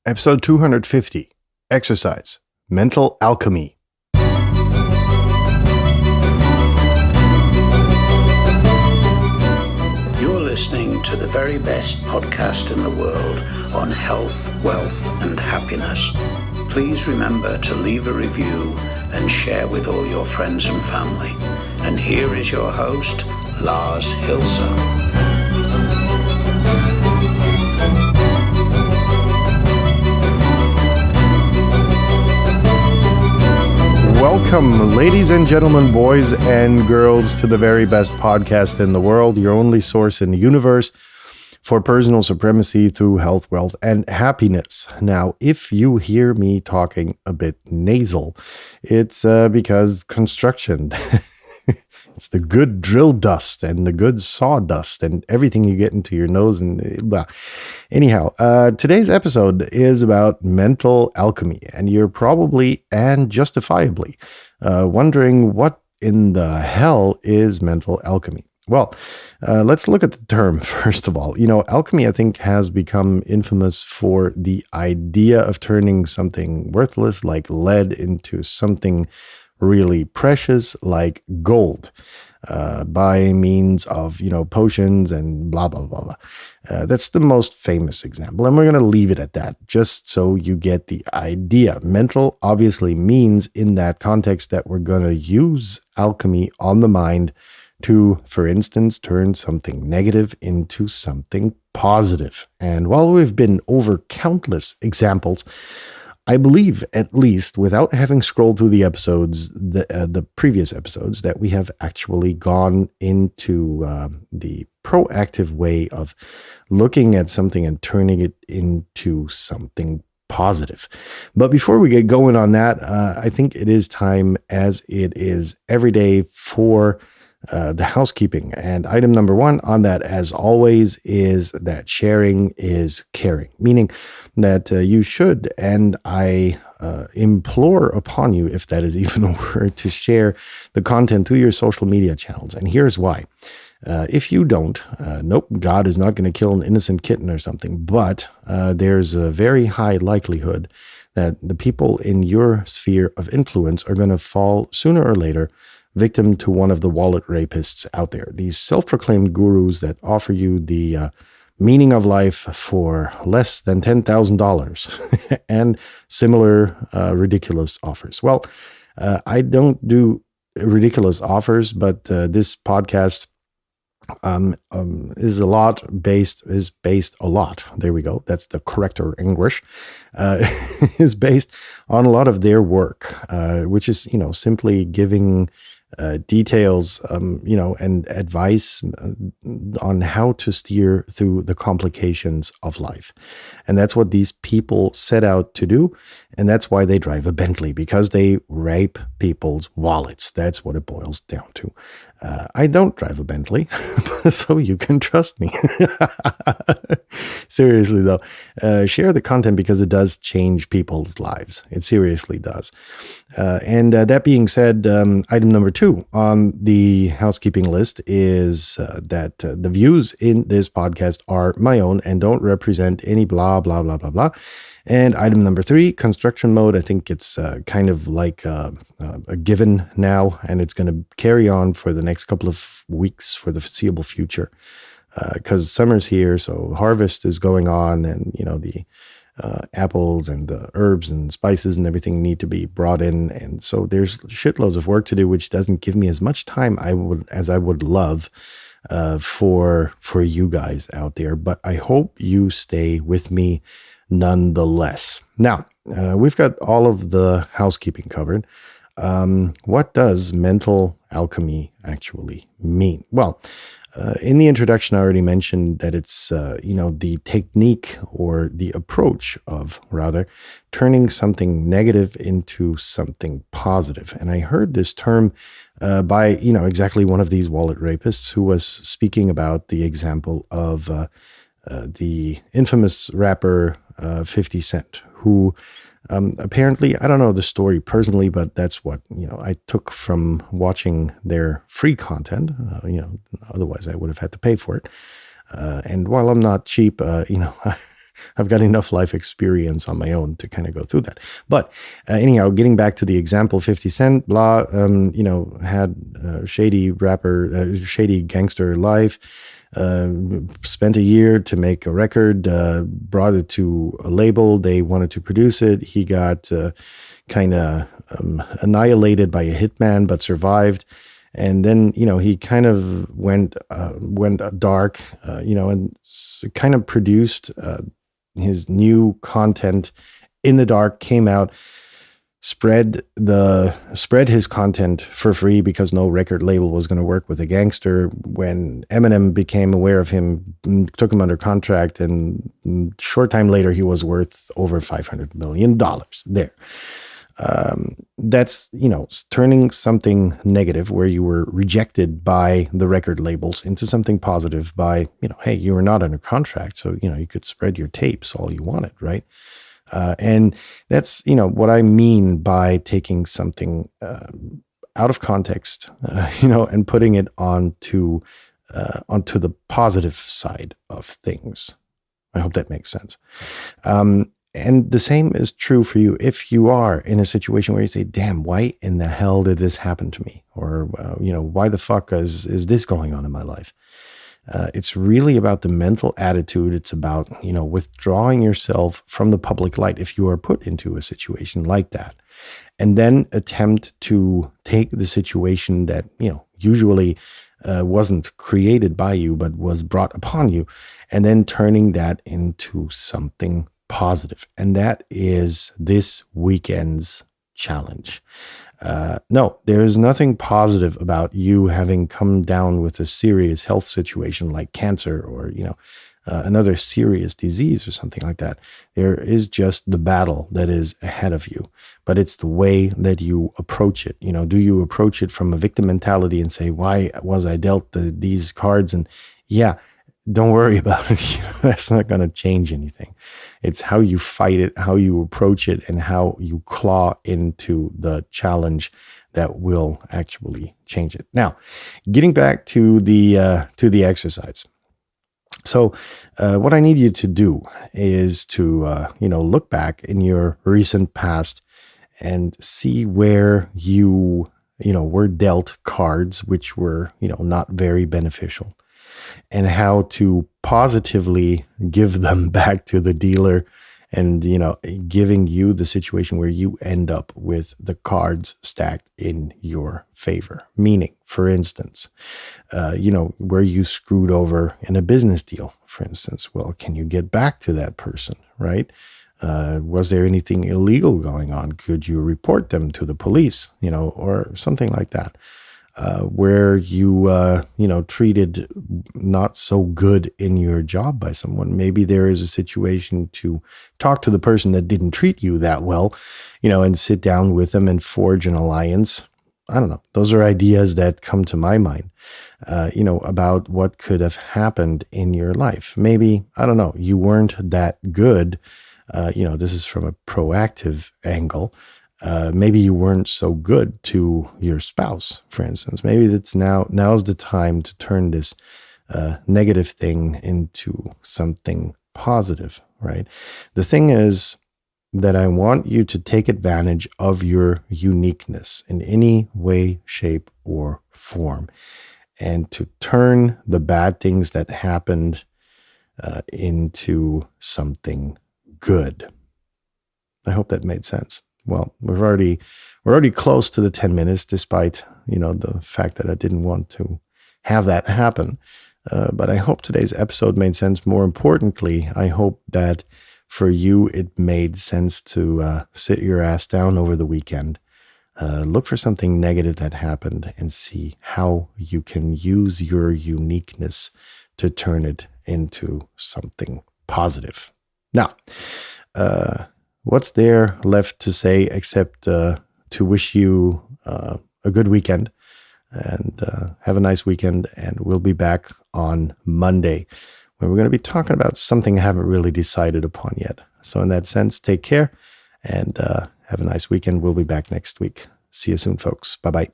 Episode 250, Exercise, Mental Alchemy. You're listening to the very best podcast in the world on health, wealth, and happiness. Please remember to leave a review and share with all your friends and family. And here is your host, Lars Hilser. Welcome, ladies and gentlemen, boys and girls, to the very best podcast in the world, your only source in the universe for personal supremacy through health, wealth, and happiness. Now, if you hear me talking a bit nasal, it's because construction. It's the good drill dust and the good sawdust and everything you get into your nose. And well, anyhow, today's episode is about mental alchemy. And you're probably and justifiably wondering what in the hell is mental alchemy. Well, let's look at the term first of all. Alchemy, I think, has become infamous for the idea of turning something worthless like lead into something really precious like gold by means of, potions and blah, blah, blah, blah. That's the most famous example. And we're going to leave it at that just so you get the idea. Mental obviously means in that context that we're going to use alchemy on the mind to, for instance, turn something negative into something positive. And while we've been over countless examples, I believe, at least without having scrolled through the episodes, the previous episodes, that we have actually gone into the proactive way of looking at something and turning it into something positive. But before we get going on that, I think it is time, as it is every day, for the housekeeping. And item number one on that, as always, is that sharing is caring, meaning that you should, and I implore upon you, if that is even a word, to share the content through your social media channels. And here's why. If you don't, nope, God is not going to kill an innocent kitten or something, but there's a very high likelihood that the people in your sphere of influence are going to fall sooner or later victim to one of the wallet rapists out there. These self-proclaimed gurus that offer you the meaning of life for less than $10,000 and similar ridiculous offers. Well, I don't do ridiculous offers, but this podcast is based a lot. There we go. That's the corrector English. Is based on a lot of their work, which is, simply giving details, and advice on how to steer through the complications of life. And that's what these people set out to do. And that's why they drive a Bentley, because they rape people's wallets. That's what it boils down to. I don't drive a Bentley, so you can trust me. Seriously, though, share the content because it does change people's lives. It seriously does. And that being said, item number two on the housekeeping list is that the views in this podcast are my own and don't represent any blah, blah, blah, blah, blah. And item number three, construction mode. I think it's kind of like a given now, and it's going to carry on for the next couple of weeks for the foreseeable future, because summer's here, so harvest is going on, and the apples and the herbs and spices and everything need to be brought in, and so there's shitloads of work to do, which doesn't give me as much time as I would love for you guys out there. But I hope you stay with me nonetheless. Now, we've got all of the housekeeping covered. What does mental alchemy actually mean? Well, in the introduction, I already mentioned that it's, the technique or the approach of, rather, turning something negative into something positive. And I heard this term by, exactly one of these wallet rapists who was speaking about the example of the infamous rapper 50 Cent, who apparently, I don't know the story personally, but that's what, I took from watching their free content, otherwise I would have had to pay for it. And while I'm not cheap, I've got enough life experience on my own to kind of go through that. But anyhow, getting back to the example, 50 Cent, blah, had shady rapper, shady gangster life, spent a year to make a record, brought it to a label. They wanted to produce it. He got kind of annihilated by a hitman, but survived. And then, he kind of went dark, and kind of produced his new content in the dark, came out, spread his content for free because no record label was going to work with a gangster. When Eminem became aware of him, took him under contract, and short time later, he was worth over $500 million there. That's, turning something negative where you were rejected by the record labels into something positive by, hey, you were not under contract. So, you could spread your tapes all you wanted, right? And that's, what I mean by taking something out of context, and putting it onto the positive side of things. I hope that makes sense. And the same is true for you if you are in a situation where you say, damn, why in the hell did this happen to me? Or, why the fuck is this going on in my life? It's really about the mental attitude. It's about, withdrawing yourself from the public light if you are put into a situation like that. And then attempt to take the situation that, usually wasn't created by you, but was brought upon you, and then turning that into something positive. And that is this weekend's challenge. No, there is nothing positive about you having come down with a serious health situation like cancer or, another serious disease or something like that. There is just the battle that is ahead of you, but it's the way that you approach it. Do you approach it from a victim mentality and say, why was I dealt these cards? And don't worry about it. That's not going to change anything. It's how you fight it, how you approach it, and how you claw into the challenge that will actually change it. Now, getting back to the exercise. So, what I need you to do is to look back in your recent past and see where you were dealt cards which were not very beneficial, and how to positively give them back to the dealer and, giving you the situation where you end up with the cards stacked in your favor. Meaning, for instance, where you screwed over in a business deal, for instance. Well, can you get back to that person, right? Was there anything illegal going on? Could you report them to the police, or something like that? Where you, treated not so good in your job by someone. Maybe there is a situation to talk to the person that didn't treat you that well, and sit down with them and forge an alliance. I don't know. Those are ideas that come to my mind, about what could have happened in your life. Maybe, I don't know, you weren't that good. This is from a proactive angle. Maybe you weren't so good to your spouse, for instance. Maybe it's now's the time to turn this negative thing into something positive, right? The thing is that I want you to take advantage of your uniqueness in any way, shape, or form, and to turn the bad things that happened into something good. I hope that made sense. Well, we're already close to the 10 minutes, despite, the fact that I didn't want to have that happen. But I hope today's episode made sense. More importantly, I hope that for you, it made sense to sit your ass down over the weekend, look for something negative that happened, and see how you can use your uniqueness to turn it into something positive. Now, what's there left to say except to wish you a good weekend and have a nice weekend. And we'll be back on Monday, where we're going to be talking about something I haven't really decided upon yet. So in that sense, take care and have a nice weekend. We'll be back next week. See you soon, folks. Bye-bye.